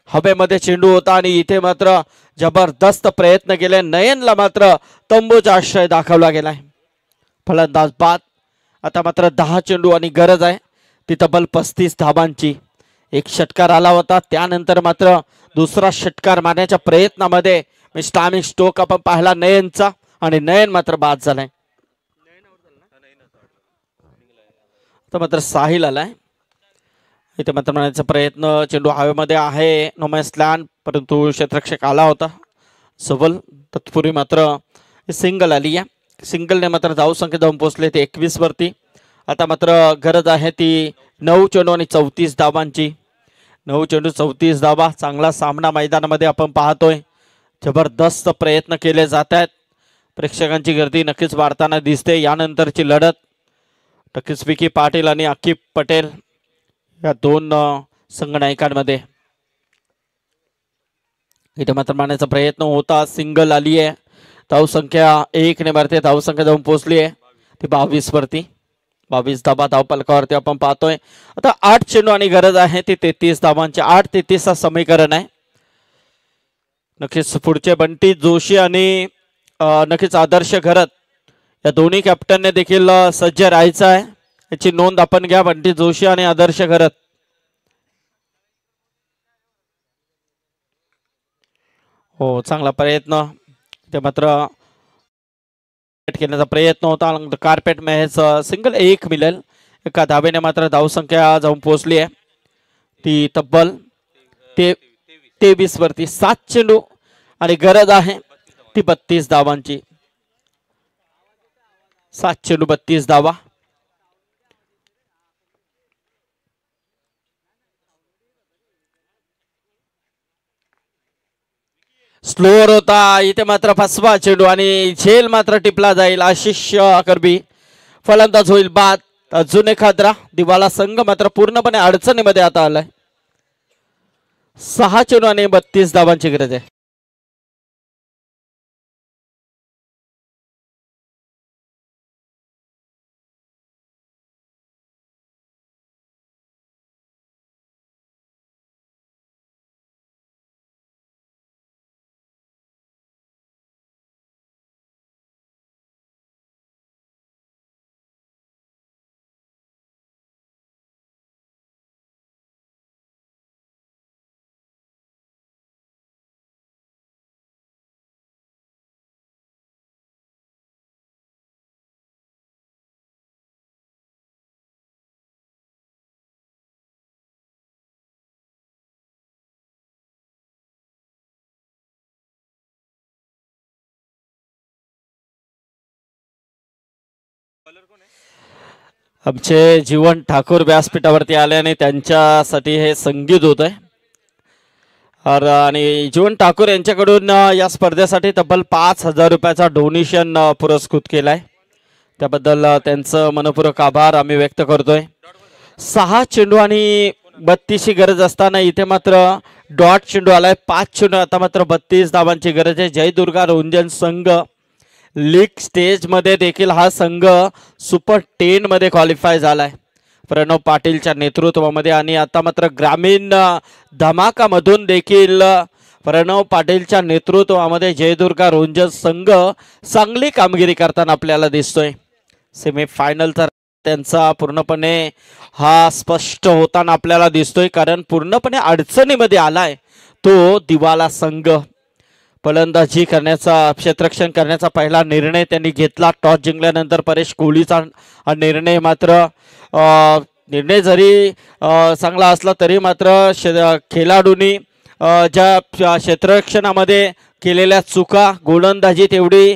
हवेमध्ये चेंडू होता आणि इथे मात्र जबरदस्त प्रयत्न केले. नयनला मात्र तंबूचा आश्रय दाखवला गेलाय. फलंदाज बाद. आता मात्र 10 चेंडू आणि गरज आहे ती तब्बल 35 धावांची. एक षटकार आला होता त्यानंतर मात्र दुसरा षटकार मारण्याच्या प्रयत्नामध्ये टायमिंग स्ट्रोक आपण पाहिला नयनचा आणि नयन मात्र बाद झालाय. आता मात्र साहिल आलाय. इथे मात्र मारण्याचा प्रयत्न. चेंडू हवेमध्ये आहे. नोमॅन्स लँड परंतु क्षेत्ररक्षक आला होता सवल. तत्पूर्वी मात्र सिंगल आली आहे. सिंगलने मात्र धाव संख्या जाऊन पोहोचले ते 21 वरती. आता मात्र गरज आहे ती 9 चेंडू आणि 34 धावांची. 9 चेंडू 34 धावा. चांगला सामना मैदानामध्ये आपण पाहतोय. जबरदस्त प्रयत्न केले जात आहेत. प्रेक्षकांची गर्दी नक्कीच वाढताना दिसते. यानंतरची लढत नक्कीच विकी पाटील आणि आकिब पटेल या दोन संघनायकांमध्ये. इथे मात्र मारण्याचा प्रयत्न होता. सिंगल आली आहे. धाव संख्या 1 ने मारते. धाव संख्या जाऊन पोहोचली आहे ती 22 वरती. 22 धावा धाव पलकावरती आपण पाहतोय. आता 8 चेंडू आणि गरज आहे ती 33 धावांची. 8-33 समीकरण आहे. नक्कीच पुढचे बंटी जोशी आणि नक्कीच आदर्श घरत या दोन्ही कॅप्टनने देखील सज्ज राहायचं आहे. याची नोंद आपण घ्या. बंटी जोशी आणि आदर्श घरत. हो चांगला प्रयत्न. ते मात्र खेळण्याचा प्रयत्न होता. कार्पेट मॅच सिंगल 1 मिळेल. एका धावेने मात्र धाव संख्या जाऊन पोहोचली आहे ती तब्बल 23 वरती. 7 चेंडू आणि गरज आहे ती 32 धावांची. 7 चेंडू 32 धावा. स्लोअर होता. इथे मात्र 5वा चेंडू आणि झेल मात्र टिपला जाईल. आशिष करबी फलंदाज होईल बाद. अजून एक हादरा. दिवाला संघ मात्र पूर्णपणे अडचणीमध्ये आता आलाय. 6 चेंडू आणि 32 धावांची गरज आहे. आमचे जीवन ठाकूर व्यासपीठावरती आले आणि त्यांच्यासाठी हे संगीत होत आहे. आणि जीवन ठाकूर यांच्याकडून या स्पर्धेसाठी तब्बल 5,000 रुपयाचा डोनेशन पुरस्कृत केलाय. त्याबद्दल त्यांचं मनपूर्वक आभार आम्ही व्यक्त करतोय. 6 चेंडू आणि 32ची गरज असताना इथे मात्र डॉट चेंडू आलाय. 5 चेंडू. आता मात्र 32 धावांची गरज आहे. जयदुर्गा रोंजन संघ लीग स्टेज मध्ये देखील हा संघ सुपर 10 मध्ये क्वालिफाय झालाय प्रणव पाटीलच्या नेतृत्वामध्ये. आणि आता मात्र ग्रामीण धमाकामधून देखील प्रणव पाटीलच्या नेतृत्वामध्ये जयदुर्गा रोंजन संघ चांगली कामगिरी करताना आपल्याला दिसतोय. सेमीफायनलचा त्यांचा पूर्णपणे हा स्पष्ट होताना आपल्याला दिसतोय, कारण पूर्णपणे अडचणीमध्ये आलाय तो दिवाला संघ. फलंदाजी करण्याचा, क्षेत्ररक्षण करण्याचा पहिला निर्णय त्यांनी घेतला. टॉस जिंकल्यानंतर परेश कोहलीचा हा निर्णय मात्र निर्णय जरी चांगला असला तरी मात्र खेळाडूंनी ज्या क्षेत्ररक्षणामध्ये केलेल्या चुका, गोलंदाजी तेवढी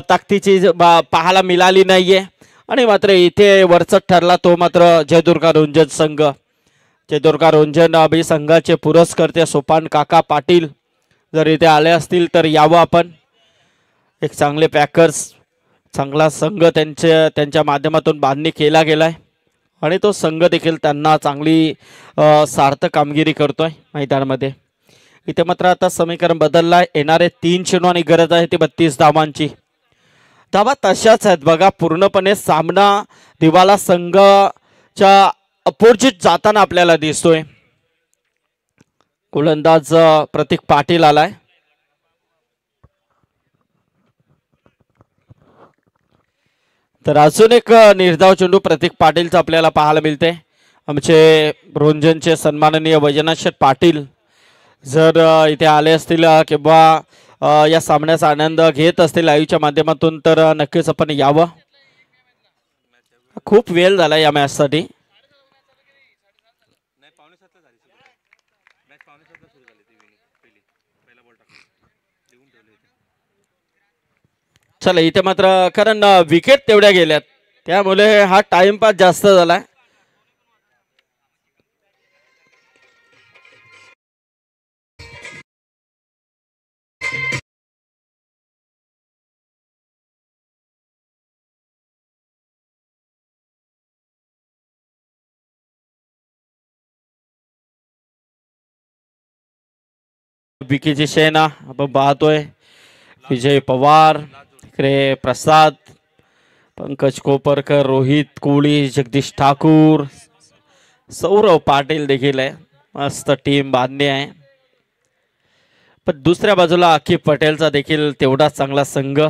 ताकदीची पाहायला मिळाली नाहीये आणि मात्र इथे वरचढ ठरला तो मात्र जयदुर्गा रोंजन संघ. जयदुर्गा रोंजन अभि संघाचे पुरस्कर्ते सोपान काका पाटील जर इथे आले असतील तर यावं आपण. एक चांगले पॅकर्स, चांगला संघ त्यांच्या माध्यमातून बांधणी केला गेलाय आणि तो संघ देखील त्यांना चांगली सार्थक कामगिरी करतोय मैदानामध्ये. इथे मात्र आता समीकरण बदललाय. येणारे 3 चेंडू आणि गरज आहे ती 32 धावांची. धावा तशाच आहेत बघा. पूर्णपणे सामना दिवाला संघाच्या अपोजिट जाताना आपल्याला दिसतोय. गोलंदाज प्रतीक पाटील आलाय. तर अजून एक निर्धाव चेंडू प्रतीक पाटीलचा आपल्याला पाहायला मिळते. आमचे रोंजनचे सन्माननीय वैजनाथ पाटील जर इथे आले असतील किंवा या सामन्याचा आनंद घेत असतील लाईव्हच्या माध्यमातून तर नक्कीच आपण यावं. खूप वेळ झाला या मॅचसाठी. चला इथे मात्र कारण विकेट तेवढ्या गेल्यात त्यामुळे हा टाइमपास जास्त झालाय. विकीची सेना आपण पाहतोय. विजय पवार, इकडे प्रसाद, पंकज कोपरकर, रोहित कोळी, जगदीश ठाकूर, सौरव पाटील देखील आहे. मस्त टीम बांधली आहे. पण दुसऱ्या बाजूला अकिब पटेलचा देखील तेवढाच चांगला संघ.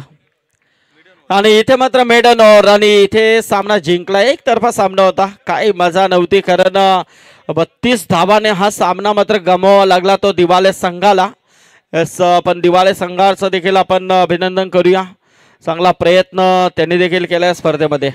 आणि इथे मात्र मेडन ओव्हर आणि इथे सामना जिंकला. एकतर्फा सामना होता, काही मजा नव्हती कारण 32 धावाने हा सामना मात्र गमवावा लागला तो दिवाले संघाला. पण दिवाले संघाचं देखील आपण अभिनंदन करूया. चांगला प्रयत्न त्यांनी देखील केला स्पर्धेमध्ये.